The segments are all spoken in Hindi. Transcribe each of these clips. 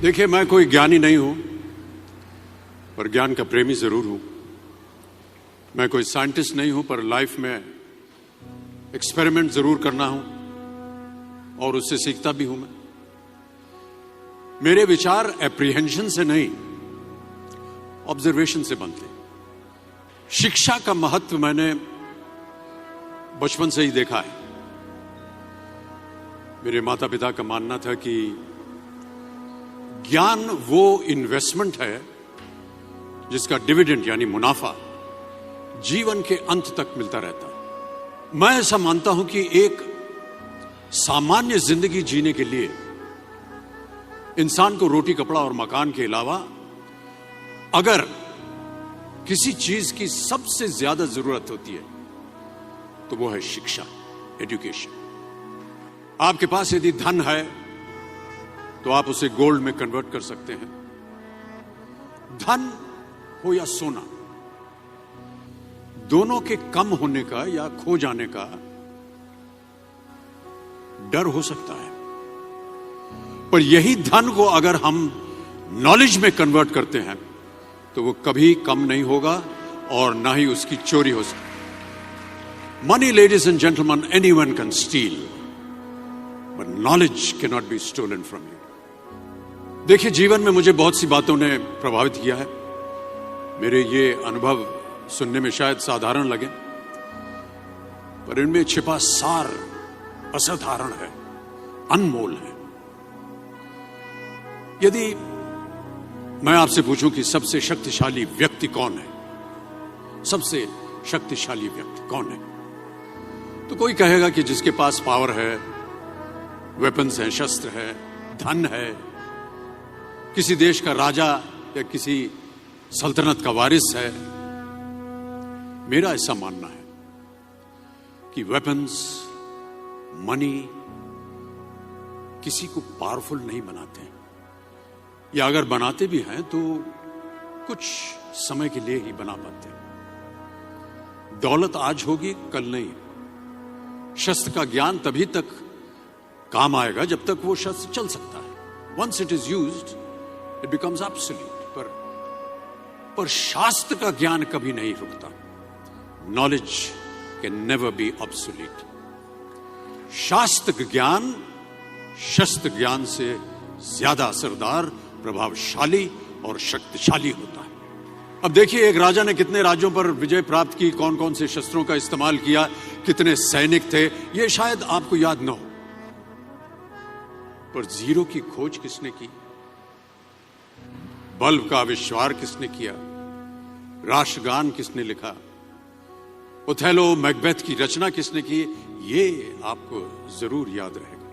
देखिए, मैं कोई ज्ञानी नहीं हूं, पर ज्ञान का प्रेमी जरूर हूं। मैं कोई साइंटिस्ट नहीं हूं, पर लाइफ में एक्सपेरिमेंट जरूर करना हूं और उससे सीखता भी हूं। मेरे विचार एप्रीहेंशन से नहीं, ऑब्जर्वेशन से बनते। शिक्षा का महत्व मैंने बचपन से ही देखा है। मेरे माता पिता का मानना था कि ज्ञान वो इन्वेस्टमेंट है जिसका डिविडेंड यानी मुनाफा जीवन के अंत तक मिलता रहता है। मैं ऐसा मानता हूं कि एक सामान्य जिंदगी जीने के लिए इंसान को रोटी कपड़ा और मकान के अलावा अगर किसी चीज की सबसे ज्यादा जरूरत होती है तो वो है शिक्षा, एजुकेशन। आपके पास यदि धन है तो आप उसे गोल्ड में कन्वर्ट कर सकते हैं। धन हो या सोना, दोनों के कम होने का या खो जाने का डर हो सकता है, पर यही धन को अगर हम नॉलेज में कन्वर्ट करते हैं तो वो कभी कम नहीं होगा और ना ही उसकी चोरी हो सकती। Money, ladies and gentleman, anyone can steal, but knowledge can not be stolen from you. देखिए, जीवन में मुझे बहुत सी बातों ने प्रभावित किया है। मेरे ये अनुभव सुनने में शायद साधारण लगे, पर इनमें छिपा सार असाधारण है, अनमोल है। यदि मैं आपसे पूछूं कि सबसे शक्तिशाली व्यक्ति कौन है, सबसे शक्तिशाली व्यक्ति कौन है, तो कोई कहेगा कि जिसके पास पावर है, वेपन्स हैं, शस्त्र है, धन है, किसी देश का राजा या किसी सल्तनत का वारिस है। मेरा ऐसा मानना है कि वेपन्स, मनी किसी को पावरफुल नहीं बनाते, या अगर बनाते भी हैं तो कुछ समय के लिए ही बना पाते हैं। दौलत आज होगी, कल नहीं। शस्त्र का ज्ञान तभी तक काम आएगा जब तक वो शस्त्र चल सकता है। Once it is used it becomes absolute. पर शास्त्र का ज्ञान कभी नहीं रुकता। Knowledge can never be obsolete. शास्त्र ज्ञान शस्त्र ज्ञान से ज्यादा असरदार, प्रभावशाली और शक्तिशाली होता है। अब देखिए, एक राजा ने कितने राज्यों पर विजय प्राप्त की, कौन कौन से शस्त्रों का इस्तेमाल किया, कितने सैनिक थे, यह शायद आपको याद न हो, पर जीरो की खोज किसने की, बल्ब का आविष्कार किसने किया, राष्ट्रगान किसने लिखा, ओथेलो, मैकबेथ की रचना किसने की, ये आपको जरूर याद रहेगा।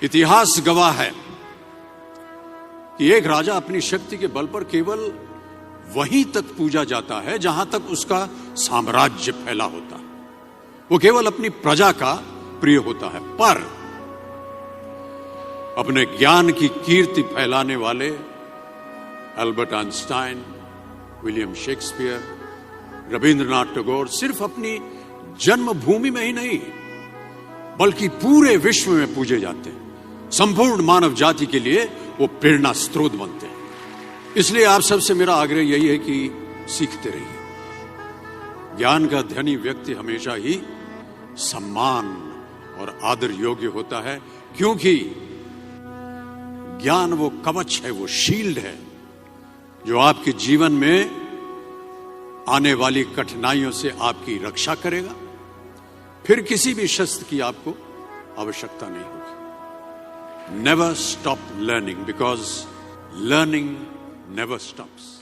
इतिहास गवाह है कि एक राजा अपनी शक्ति के बल पर केवल वहीं तक पूजा जाता है जहां तक उसका साम्राज्य फैला होता है। वो केवल अपनी प्रजा का प्रिय होता है, पर अपने ज्ञान की कीर्ति फैलाने वाले Albert Einstein, William Shakespeare, Rabindranath Tagore सिर्फ अपनी जन्मभूमि में ही नहीं बल्कि पूरे विश्व में पूजे जाते हैं। संपूर्ण मानव जाति के लिए वो प्रेरणा स्रोत बनते हैं। इसलिए आप सबसे मेरा आग्रह यही है कि सीखते रहिए। ज्ञान का धनी व्यक्ति हमेशा ही सम्मान और आदर योग्य होता है, क्योंकि ज्ञान वो कवच है, वो शील्ड है जो आपके जीवन में आने वाली कठिनाइयों से आपकी रक्षा करेगा। फिर किसी भी शस्त्र की आपको आवश्यकता नहीं होगी। Never stop learning, because learning never stops.